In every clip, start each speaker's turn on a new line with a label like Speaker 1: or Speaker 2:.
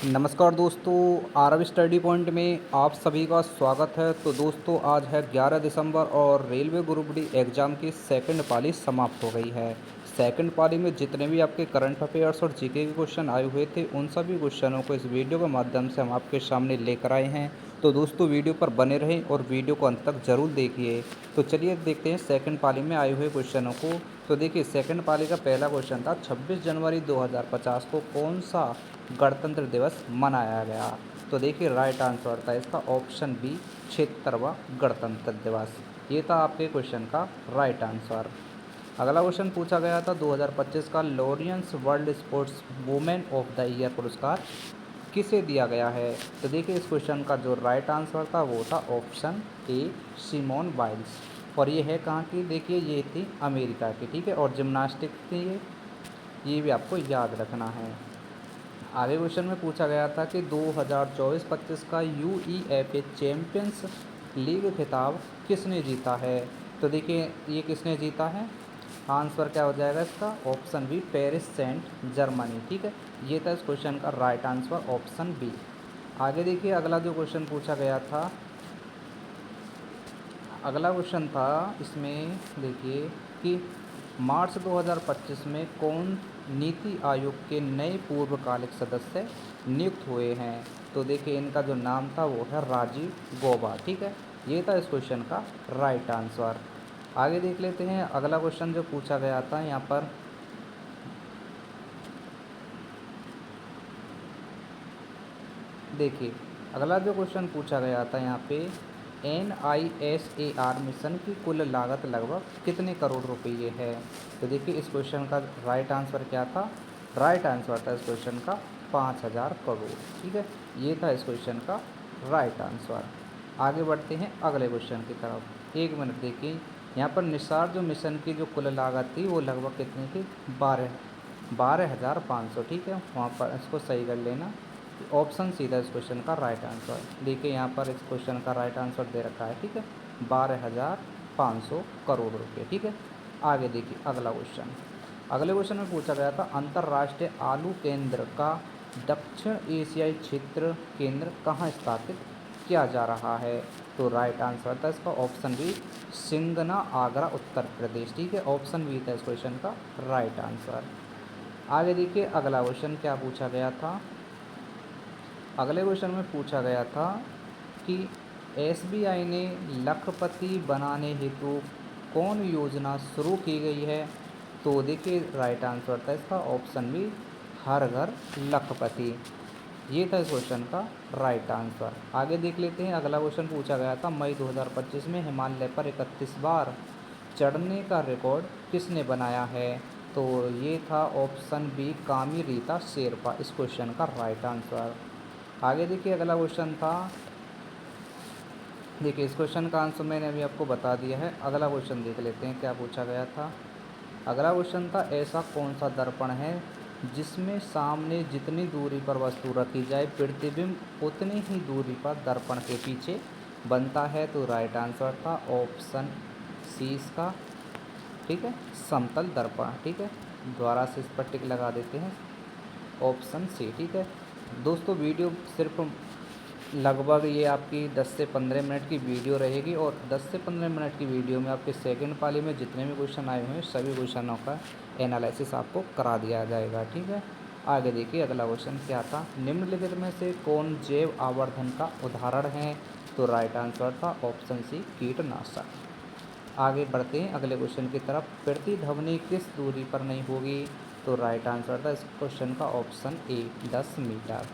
Speaker 1: नमस्कार दोस्तों, Aarav study point में आप सभी का स्वागत है। तो दोस्तों आज है 11 दिसंबर और रेलवे ग्रुप डी एग्ज़ाम की सेकंड पाली समाप्त हो गई है। सेकंड पाली में जितने भी आपके करंट अफेयर्स और जीके के क्वेश्चन आए हुए थे उन सभी क्वेश्चनों को इस वीडियो के माध्यम से हम आपके सामने लेकर आए हैं। तो दोस्तों वीडियो पर बने रहें और वीडियो को अंत तक ज़रूर देखिए। तो चलिए देखते हैं सेकंड पाली में आए हुए क्वेश्चनों को। तो देखिए सेकंड पाली का पहला क्वेश्चन था 26 जनवरी 2050 को कौन सा गणतंत्र दिवस मनाया गया। तो देखिए राइट आंसर था इसका ऑप्शन बी 76वां गणतंत्र दिवस। ये था आपके क्वेश्चन का राइट आंसर। अगला क्वेश्चन पूछा गया था 2025 का Laureus world sports women of the year पुरस्कार किसे दिया गया है। तो देखिए इस क्वेश्चन का जो राइट आंसर था वो था ऑप्शन ए सिमोन बाइल्स। और ये है कहाँ की, देखिए ये थी अमेरिका की, ठीक है। और जिम्नास्टिक थी ये भी आपको याद रखना है। आगे क्वेश्चन में पूछा गया था कि 2024-25 का यूईएफए चैंपियंस लीग खिताब किसने जीता है। तो देखिए ये किसने जीता है, आंसर क्या हो जाएगा इसका, option B Paris Saint Germain, ठीक है। ये था इस क्वेश्चन का राइट आंसर ऑप्शन बी। आगे देखिए अगला जो क्वेश्चन पूछा गया था, अगला क्वेश्चन था इसमें देखिए कि मार्च 2025 में कौन नीति आयोग के नए पूर्वकालिक सदस्य नियुक्त हुए हैं। तो देखिए इनका जो नाम था वो है राजीव गौबा, ठीक है। ये था इस क्वेश्चन का राइट आंसर। आगे देख लेते हैं अगला क्वेश्चन जो पूछा गया था यहाँ पर। देखिए अगला जो क्वेश्चन पूछा गया था यहाँ पे, NISAR मिशन की कुल लागत लगभग कितने करोड़ रुपये है। तो देखिए इस क्वेश्चन का राइट आंसर क्या था, राइट आंसर था इस क्वेश्चन का 5000 करोड़, ठीक है। ये था इस क्वेश्चन का राइट आंसर। आगे बढ़ते हैं अगले क्वेश्चन की तरफ। एक मिनट देखिए यहाँ पर निसार जो मिशन की जो कुल लागत थी वो लगभग कितनी थी, 12,500, ठीक है। वहाँ पर इसको सही कर लेना। ऑप्शन सी था इस क्वेश्चन का राइट आंसर। देखिए यहाँ पर इस क्वेश्चन का राइट आंसर दे रखा है, ठीक है, 12,500 करोड़ रुपये, ठीक है। आगे देखिए अगला क्वेश्चन। अगले क्वेश्चन में पूछा गया था अंतर्राष्ट्रीय आलू केंद्र का दक्षिण एशियाई क्षेत्र केंद्र कहाँ स्थापित किया जा रहा है। तो राइट आंसर था इसका ऑप्शन बी सिंगना आगरा उत्तर प्रदेश, ठीक है। ऑप्शन बी था इस क्वेश्चन का राइट आंसर। आगे देखिए अगला क्वेश्चन क्या पूछा गया था। अगले क्वेश्चन में पूछा गया था कि SBI ने लखपति बनाने हेतु कौन योजना शुरू की गई है। तो देखिए राइट आंसर था इसका ऑप्शन बी हर घर लखपति। ये था इस क्वेश्चन का राइट आंसर। आगे देख लेते हैं अगला क्वेश्चन पूछा गया था मई 2025 में हिमालय पर 31 बार चढ़ने का रिकॉर्ड किसने बनाया है। तो ये था ऑप्शन बी कामी रीता शेरपा, इस क्वेश्चन का राइट आंसर। आगे देखिए अगला क्वेश्चन था, देखिए इस क्वेश्चन का आंसर मैंने अभी आपको बता दिया है। अगला क्वेश्चन देख लेते हैं क्या पूछा गया था। अगला क्वेश्चन था ऐसा कौन सा दर्पण है जिसमें सामने जितनी दूरी पर वस्तु रखी जाए प्रतिबिंब उतनी ही दूरी पर दर्पण के पीछे बनता है। तो राइट आंसर था ऑप्शन सी इसका, ठीक है, समतल दर्पण, ठीक है। द्वारा से इस पर टिक लगा देते हैं, ऑप्शन सी, ठीक है। दोस्तों वीडियो सिर्फ लगभग ये आपकी 10 से 15 मिनट की वीडियो रहेगी और 10 से 15 मिनट की वीडियो में आपके सेकंड पाली में जितने भी क्वेश्चन आए हुए हैं सभी क्वेश्चनों का एनालिसिस आपको करा दिया जाएगा, ठीक है। आगे देखिए अगला क्वेश्चन क्या था, निम्नलिखित में से कौन जैव आवर्धन का उदाहरण है। तो राइट आंसर था ऑप्शन सी कीटनाशक। आगे बढ़ते हैं अगले क्वेश्चन की तरफ, प्रतिध्वनि किस दूरी पर नहीं होगी। तो राइट आंसर था इस क्वेश्चन का ऑप्शन ए 10 मीटर।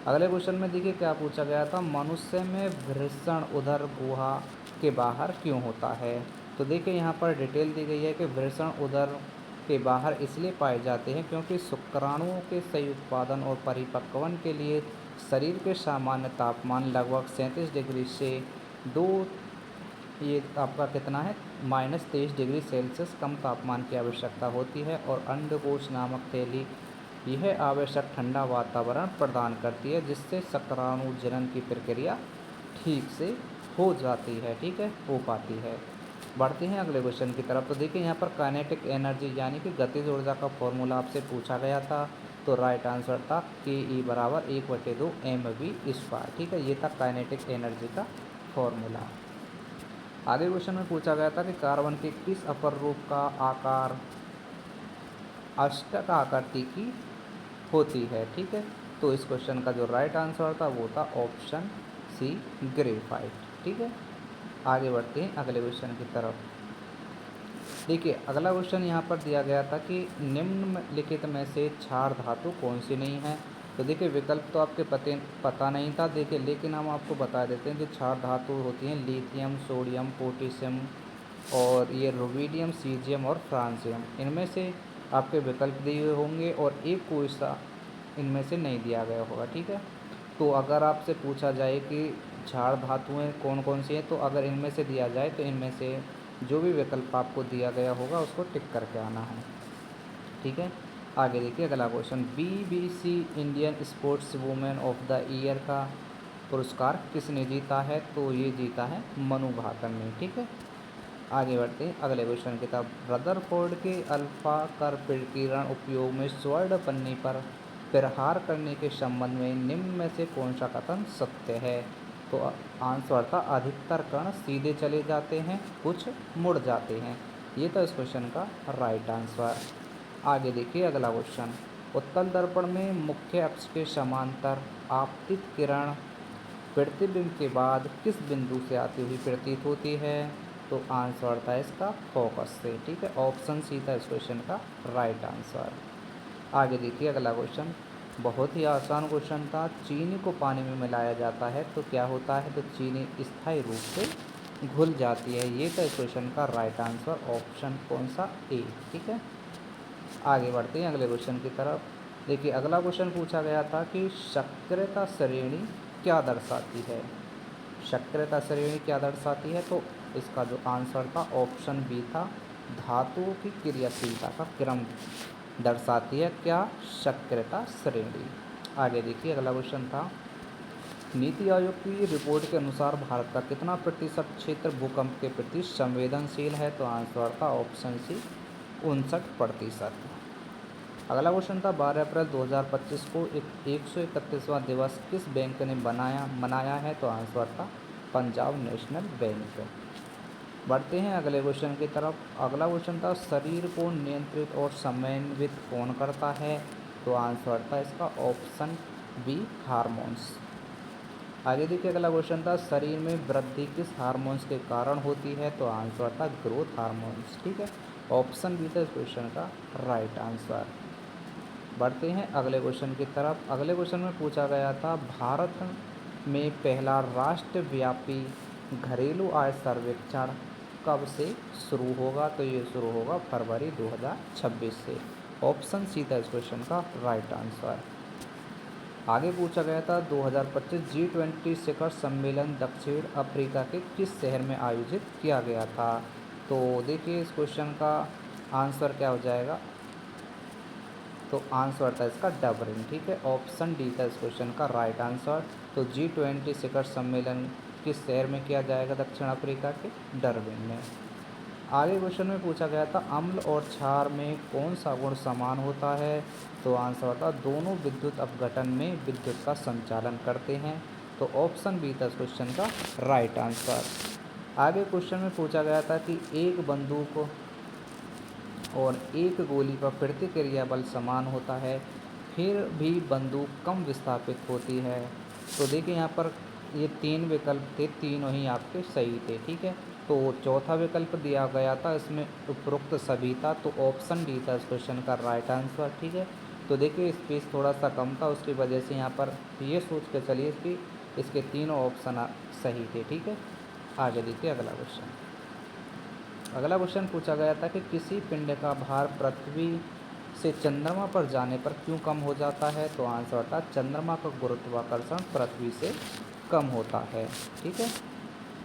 Speaker 1: अगले क्वेश्चन में देखिए क्या पूछा गया था, मनुष्य में वृषण उदर गुहा के बाहर क्यों होता है। तो देखिए यहाँ पर डिटेल दी गई है कि वृषण उदर के बाहर इसलिए पाए जाते हैं क्योंकि शुक्राणुओं के सही उत्पादन और परिपक्वन के लिए शरीर के सामान्य तापमान लगभग 37 डिग्री से दो, ये आपका कितना है, -23 डिग्री सेल्सियस कम तापमान की आवश्यकता होती है। और अंडकोश नामक थैली यह आवश्यक ठंडा वातावरण प्रदान करती है जिससे शुक्राणु जनन की प्रक्रिया ठीक से हो जाती है, ठीक है, हो पाती है। बढ़ते हैं अगले क्वेश्चन की तरफ। तो देखिए यहाँ पर काइनेटिक एनर्जी यानी कि गतिज ऊर्जा का फॉर्मूला आपसे पूछा गया था। तो राइट आंसर था KE बराबर 1/2 mv²। ठीक है, ये था काइनेटिक एनर्जी का फॉर्मूला। आगे क्वेश्चन में पूछा गया था कि कार्बन के किस अपर रूप का आकार अष्टक आकृति की होती है। ठीक है, तो इस क्वेश्चन का जो राइट आंसर था वो था ऑप्शन सी, ग्रेफाइट। ठीक है, आगे बढ़ते हैं अगले क्वेश्चन की तरफ। देखिए अगला क्वेश्चन यहाँ पर दिया गया था कि निम्नलिखित में से क्षार धातु कौन सी नहीं है। तो देखिए विकल्प तो आपके पता नहीं था, देखिए लेकिन हम आपको बता देते हैं जो क्षार धातु होती हैं लिथियम, सोडियम, पोटेशियम और ये रुबिडियम, सीजियम और फ्रांसियम, इनमें से आपके विकल्प दिए हुए होंगे और एक कोई सा इनमें से नहीं दिया गया होगा। ठीक है, तो अगर आपसे पूछा जाए कि क्षार धातुएं कौन कौन सी हैं, तो अगर इनमें से दिया जाए तो इनमें से जो भी विकल्प आपको दिया गया होगा उसको टिक करके आना है। ठीक है, आगे देखिए अगला question. BBC Indian sports women of the year का पुरस्कार किसने जीता है। तो ये जीता है मनु भाकर ने। ठीक है, आगे बढ़ते हैं अगले क्वेश्चन की तरफ। रदरफोर्ड के अल्फा कर विकिरण उपयोग में स्वर्ण पन्नी पर प्रहार करने के संबंध में निम्न में से कौन सा कथन सत्य है। तो आंसर था अधिकतर कण सीधे चले जाते हैं, कुछ मुड़ जाते हैं। ये था इस क्वेश्चन का राइट आंसर। आगे देखिए अगला क्वेश्चन। उत्तल दर्पण में मुख्य अक्ष के समांतर आपतित किरण प्रतिबिंब के बाद किस बिंदु से आती हुई प्रतीत होती है। तो आंसर था इसका फोकस से। ठीक है, ऑप्शन सी था इस क्वेश्चन का राइट आंसर। आगे देखिए अगला क्वेश्चन, बहुत ही आसान क्वेश्चन था। चीनी को पानी में मिलाया जाता है तो क्या होता है। तो चीनी स्थायी रूप से घुल जाती है। ये था इस क्वेश्चन का राइट आंसर, ऑप्शन कौन सा, ए। ठीक है, आगे बढ़ते हैं अगले क्वेश्चन की तरफ। देखिए अगला क्वेश्चन पूछा गया था कि सक्रियता श्रेणी क्या दर्शाती है। सक्रियता श्रेणी क्या दर्शाती है। तो इसका जो आंसर था ऑप्शन बी था, धातुओं की क्रियाशीलता का क्रम दर्शाती है क्या, सक्रियता श्रेणी। आगे देखिए अगला क्वेश्चन था, नीति आयोग की रिपोर्ट के अनुसार भारत का कितना प्रतिशत क्षेत्र भूकंप के प्रति संवेदनशील है। तो आंसर था ऑप्शन सी, 59%। अगला क्वेश्चन था, 12 अप्रैल 2025 को 131वां दिवस किस बैंक ने मनाया है। तो आंसर था पंजाब नेशनल बैंक। बढ़ते हैं अगले क्वेश्चन की तरफ। अगला क्वेश्चन था, शरीर को नियंत्रित और समन्वित कौन करता है। तो आंसर था इसका ऑप्शन बी, हार्मोन्स। आगे देखिए अगला क्वेश्चन था, शरीर में वृद्धि किस हार्मोन्स के कारण होती है। तो आंसर था ग्रोथ हार्मोन्स। ठीक है, ऑप्शन बी था इस क्वेश्चन का राइट आंसर। बढ़ते हैं अगले क्वेश्चन की तरफ। अगले क्वेश्चन में पूछा गया था, भारत में पहला राष्ट्रव्यापी घरेलू आय सर्वेक्षण कब से शुरू होगा। तो ये शुरू होगा फरवरी 2026 से। ऑप्शन सी था इस क्वेश्चन का राइट आंसर। आगे पूछा गया था, 2025 G20 शिखर सम्मेलन दक्षिण अफ्रीका के किस शहर में आयोजित किया गया था। तो देखिए इस क्वेश्चन का आंसर क्या हो जाएगा। तो आंसर था इसका डबलिन। ठीक है, ऑप्शन डी था इस क्वेश्चन का राइट आंसर। तो G20 शिखर सम्मेलन किस शहर में किया जाएगा, दक्षिण अफ्रीका के डरबिन में। आगे क्वेश्चन में पूछा गया था, अम्ल और क्षार में कौन सा गुण समान होता है। तो आंसर था दोनों विद्युत अपघटन में विद्युत का संचालन करते हैं। तो ऑप्शन बी था इस क्वेश्चन का राइट आंसर। आगे क्वेश्चन में पूछा गया था कि एक बंदूक और एक गोली का प्रतिक्रिया बल समान होता है, फिर भी बंदूक कम विस्थापित होती है। तो देखिए यहाँ पर ये 3 विकल्प थे, तीनों ही आपके सही थे। ठीक है, तो चौथा विकल्प दिया गया था, इसमें उपरोक्त सभी था। तो ऑप्शन डी था इस क्वेश्चन का राइट आंसर। ठीक है, तो देखिए स्पेस थोड़ा सा कम था, उसकी वजह से यहाँ पर ये सोच के चलिए कि इसके तीनों ऑप्शन सही थे। ठीक है, आगे देखिए अगला क्वेश्चन। अगला क्वेश्चन पूछा गया था कि किसी पिंड का भार पृथ्वी से चंद्रमा पर जाने पर क्यों कम हो जाता है। तो आंसर था चंद्रमा का गुरुत्वाकर्षण पृथ्वी से कम होता है। ठीक है,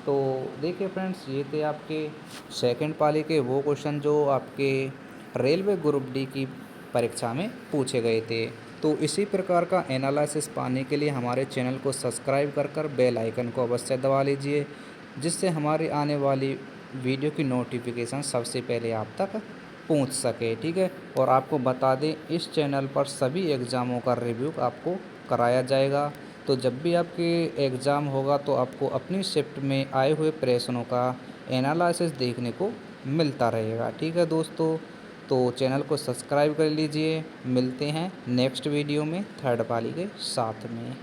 Speaker 1: तो देखिए फ्रेंड्स, ये थे आपके सेकंड पाली के वो क्वेश्चन जो आपके रेलवे ग्रुप डी की परीक्षा में पूछे गए थे। तो इसी प्रकार का एनालिसिस पाने के लिए हमारे चैनल को सब्सक्राइब कर बेल आइकन को अवश्य दबा लीजिए, जिससे हमारी आने वाली वीडियो की नोटिफिकेशन सबसे पहले आप तक पूछ सके, ठीक है। और आपको बता दें, इस चैनल पर सभी एग्ज़ामों का रिव्यू आपको कराया जाएगा। तो जब भी आपके एग्ज़ाम होगा तो आपको अपनी शिफ्ट में आए हुए प्रश्नों का एनालिसिस देखने को मिलता रहेगा, ठीक है दोस्तों। तो चैनल को सब्सक्राइब कर लीजिए। मिलते हैं नेक्स्ट वीडियो में थर्ड पाली के साथ में।